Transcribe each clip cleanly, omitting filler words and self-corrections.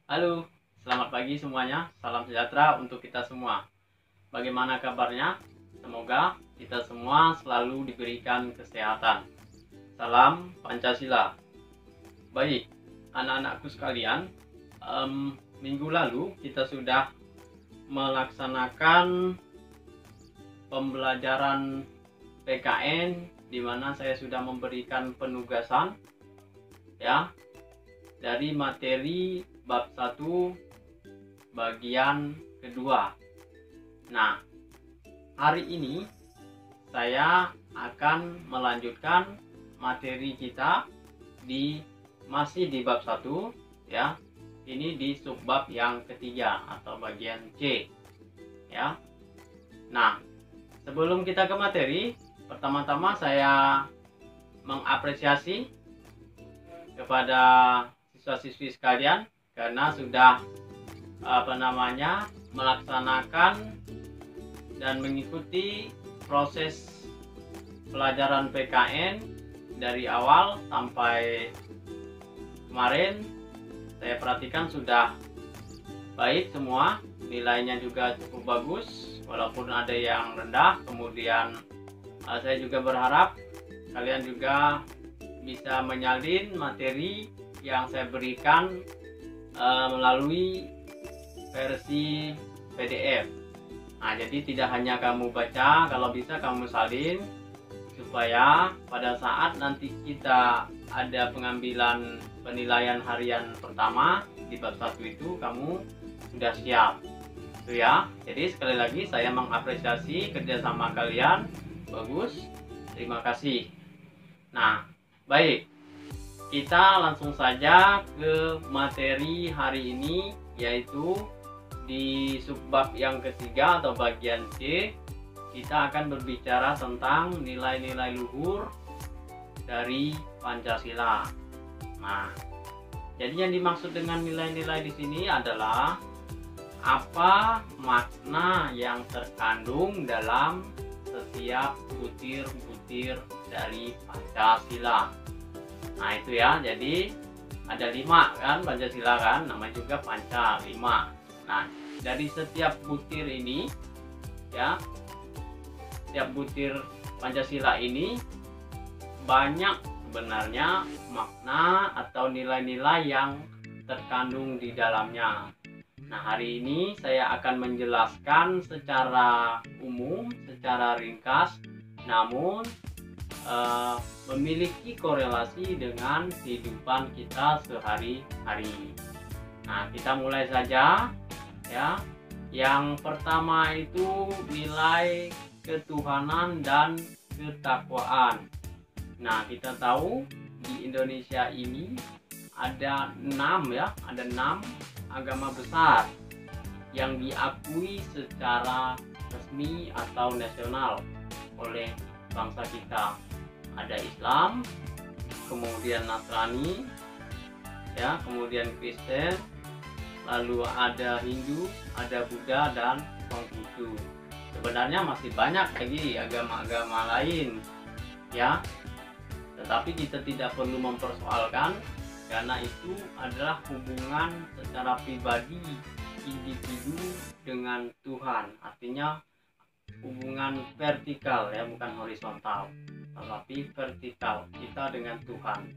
Halo, selamat pagi semuanya. Salam sejahtera untuk kita semua. Bagaimana kabarnya? Semoga kita semua selalu diberikan kesehatan. Salam Pancasila. Baik, anak-anakku sekalian, minggu lalu kita sudah melaksanakan pembelajaran PKN, di mana saya sudah memberikan penugasan ya dari materi bab 1 bagian kedua. Nah, hari ini saya akan melanjutkan materi kita masih di bab 1 ya. Ini di subbab yang ketiga atau bagian C ya. Nah, sebelum kita ke materi, pertama-tama saya mengapresiasi kepada siswa-siswi sekalian karena sudah melaksanakan dan mengikuti proses pelajaran PKN dari awal sampai kemarin. Saya perhatikan sudah baik semua, nilainya juga cukup bagus walaupun ada yang rendah. Kemudian saya juga berharap kalian juga bisa menyalin materi yang saya berikan melalui versi PDF. Nah, jadi tidak hanya kamu baca, kalau bisa kamu salin supaya pada saat nanti kita ada pengambilan penilaian harian pertama di bab 1 itu kamu sudah siap. Itu ya. Jadi sekali lagi saya mengapresiasi kerjasama kalian. Bagus. Terima kasih. Nah, baik. Kita langsung saja ke materi hari ini, yaitu di subbab yang ketiga atau bagian C. Kita akan berbicara tentang nilai-nilai luhur dari Pancasila. Nah, jadi yang dimaksud dengan nilai-nilai di sini adalah apa makna yang terkandung dalam setiap butir-butir dari Pancasila. Nah, itu ya, jadi ada 5 kan Pancasila kan, namanya juga Panca 5. Nah, dari setiap butir ini ya, setiap butir Pancasila ini banyak sebenarnya makna atau nilai-nilai yang terkandung di dalamnya. Nah, hari ini saya akan menjelaskan secara umum, secara ringkas, namun memiliki korelasi dengan kehidupan kita sehari-hari. Nah, kita mulai saja ya. Yang pertama itu nilai ketuhanan dan ketakwaan. Nah, kita tahu di Indonesia ini ada 6 ya, ada 6 agama besar yang diakui secara resmi atau nasional oleh bangsa kita. Ada Islam, kemudian Nasrani ya, kemudian Kristen, lalu ada Hindu, ada Buddha, dan Konghucu. Sebenarnya masih banyak lagi agama-agama lain ya, tetapi kita tidak perlu mempersoalkan karena itu adalah hubungan secara pribadi individu dengan Tuhan. Artinya hubungan vertikal ya, bukan horizontal, tetapi vertikal kita dengan Tuhan.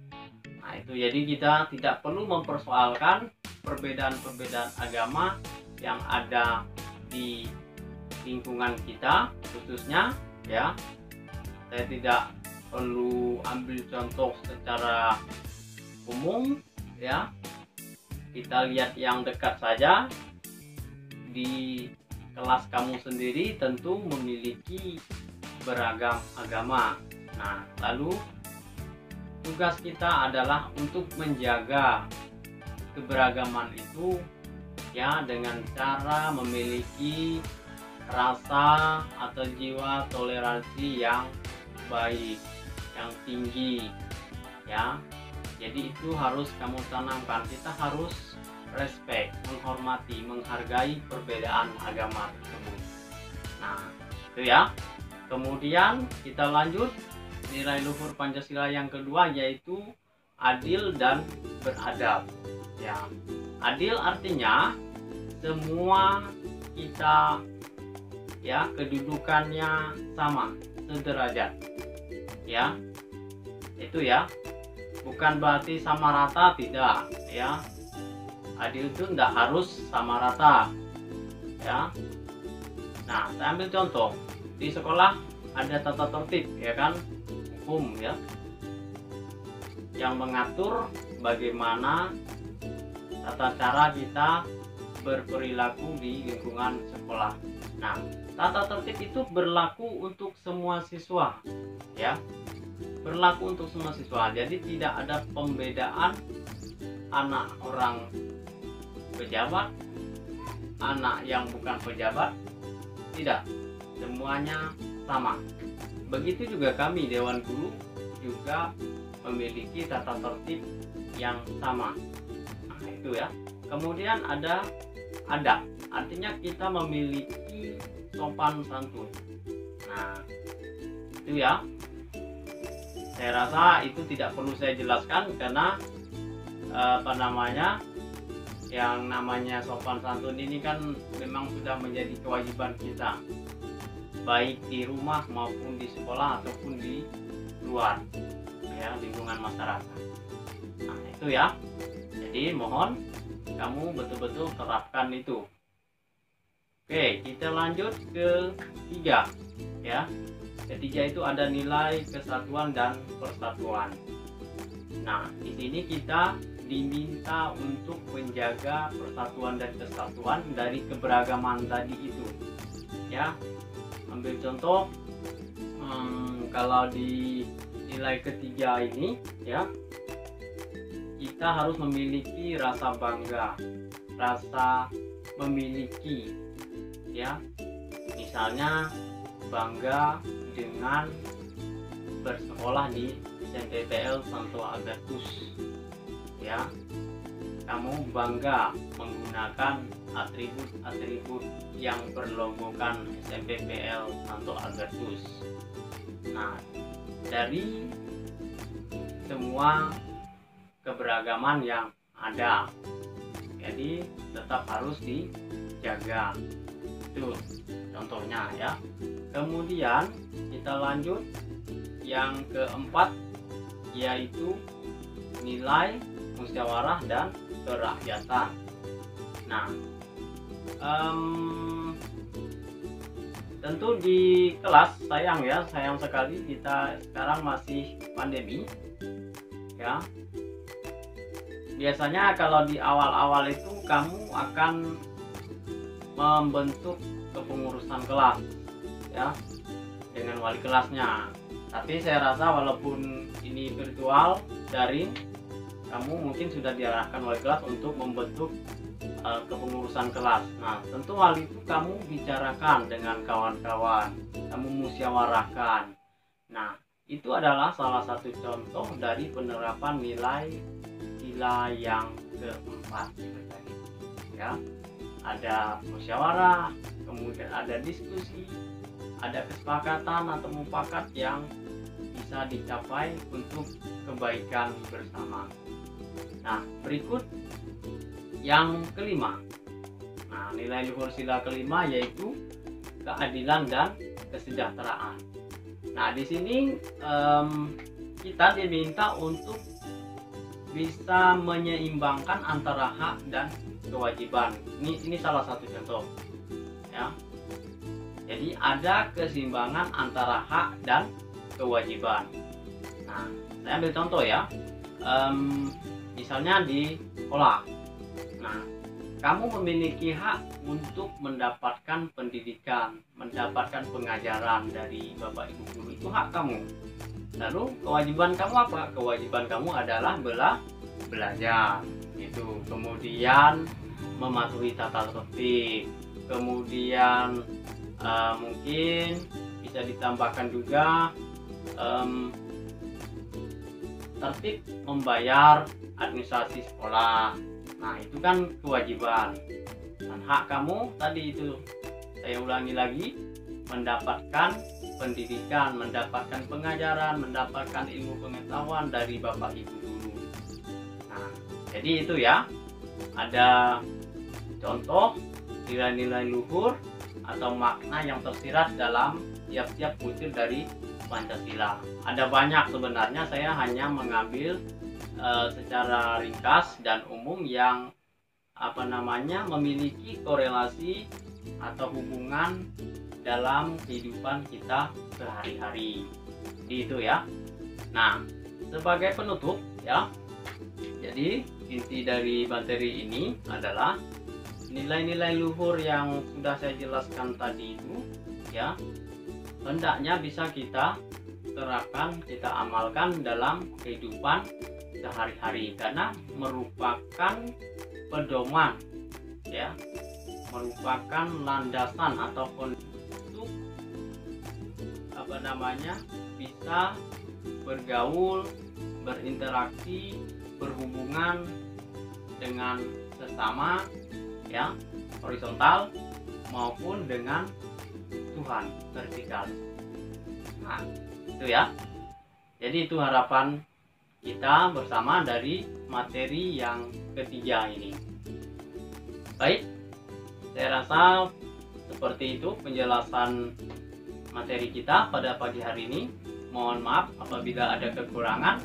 Nah, itu jadi kita tidak perlu mempersoalkan perbedaan-perbedaan agama yang ada di lingkungan kita khususnya ya. Saya tidak perlu ambil contoh secara umum ya. Kita lihat yang dekat saja. Di kelas kamu sendiri tentu memiliki beragam agama. Nah, lalu tugas kita adalah untuk menjaga keberagaman itu ya, dengan cara memiliki rasa atau jiwa toleransi yang baik, yang tinggi ya. Jadi itu harus kamu tanamkan. Kita harus respect, menghormati, menghargai perbedaan agama tersebut. Nah, itu ya. Kemudian kita lanjut nilai luhur Pancasila yang kedua, yaitu adil dan beradab ya. Adil artinya semua kita ya kedudukannya sama, sederajat. Ya. Itu ya. Bukan berarti sama rata, tidak ya. Adil itu tidak harus sama rata ya. Nah, saya ambil contoh di sekolah ada tata tertib ya kan, hukum ya, yang mengatur bagaimana tata cara kita berperilaku di lingkungan sekolah. Nah, tata tertib itu berlaku untuk semua siswa ya, berlaku untuk semua siswa. Jadi tidak ada pembedaan anak orang pejabat, anak yang bukan pejabat, tidak, semuanya sama. Begitu juga kami Dewan Guru juga memiliki tata tertib yang sama. Nah, itu ya. Kemudian ada adab, artinya kita memiliki sopan santun. Nah, itu ya. Saya rasa itu tidak perlu saya jelaskan karena yang namanya sopan santun ini kan memang sudah menjadi kewajiban kita, baik di rumah maupun di sekolah ataupun di luar ya, lingkungan masyarakat. Nah, itu ya. Jadi mohon kamu betul-betul terapkan itu. Oke, kita lanjut ke ketiga ya. Ketiga itu ada nilai kesatuan dan persatuan. Nah, di sini kita diminta untuk menjaga persatuan dan kesatuan dari keberagaman tadi itu ya. Ambil contoh, kalau di nilai ketiga ini ya, kita harus memiliki rasa bangga, rasa memiliki ya, misalnya bangga dengan bersekolah di SMPPL Santo Albertus ya, kamu bangga menggunakan atribut-atribut yang berlogokan SMPPL Santo Albertus. Nah, dari semua keberagaman yang ada, jadi tetap harus dijaga. Itu contohnya ya. Kemudian kita lanjut yang keempat, yaitu nilai musyawarah dan kerakyatan. Nah, tentu di kelas sayang sekali kita sekarang masih pandemi ya. Biasanya kalau di awal-awal itu kamu akan membentuk kepengurusan kelas ya dengan wali kelasnya. Tapi saya rasa walaupun ini virtual daring, kamu mungkin sudah diarahkan oleh kelas untuk membentuk kepengurusan kelas. Nah, tentu hal itu kamu bicarakan dengan kawan-kawan, kamu musyawarahkan. Nah, itu adalah salah satu contoh dari penerapan nilai sila yang keempat tadi. Ya, ada musyawarah, kemudian ada diskusi, ada kesepakatan atau mufakat yang bisa dicapai untuk kebaikan bersama. Nah, berikut yang kelima. Nah, nilai luhur sila kelima yaitu keadilan dan kesejahteraan. Nah, di sini kita diminta untuk bisa menyeimbangkan antara hak dan kewajiban. Ini salah satu contoh, ya. Jadi ada keseimbangan antara hak dan kewajiban. Nah, saya ambil contoh ya. Misalnya di sekolah. Nah, kamu memiliki hak untuk mendapatkan pendidikan, mendapatkan pengajaran dari Bapak Ibu guru, itu hak kamu. Lalu kewajiban kamu apa? Kewajiban kamu adalah belajar, itu. Kemudian mematuhi tata tertib. Kemudian mungkin bisa ditambahkan juga tertib membayar administrasi sekolah. Nah, itu kan kewajiban. Dan hak kamu tadi itu, saya ulangi lagi, mendapatkan pendidikan, mendapatkan pengajaran, mendapatkan ilmu pengetahuan dari Bapak Ibu guru. Nah, jadi itu ya, ada contoh nilai-nilai luhur atau makna yang tersirat dalam tiap-tiap butir dari Pancasila. Ada banyak sebenarnya, saya hanya mengambil secara ringkas dan umum yang memiliki korelasi atau hubungan dalam kehidupan kita sehari-hari. Itu ya. Nah, sebagai penutup ya. Jadi inti dari materi ini adalah nilai-nilai luhur yang sudah saya jelaskan tadi itu ya, hendaknya bisa kita terapkan, kita amalkan dalam kehidupan sehari-hari karena merupakan pedoman ya, merupakan landasan ataupun untuk bisa bergaul, berinteraksi, berhubungan dengan sesama ya, horizontal maupun dengan Tuhan vertikal. Nah, itu ya. Jadi itu harapan kita bersama dari materi yang ketiga ini. Baik, saya rasa seperti itu penjelasan materi kita pada pagi hari ini. Mohon maaf apabila ada kekurangan,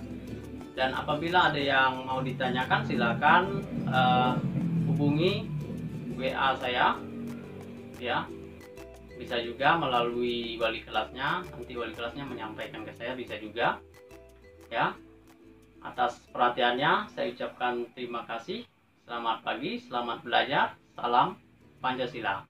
dan apabila ada yang mau ditanyakan silakan hubungi WA saya ya. Bisa juga melalui wali kelasnya, nanti wali kelasnya menyampaikan ke saya, bisa juga ya. Atas perhatiannya saya ucapkan terima kasih. Selamat pagi, selamat belajar, salam Pancasila.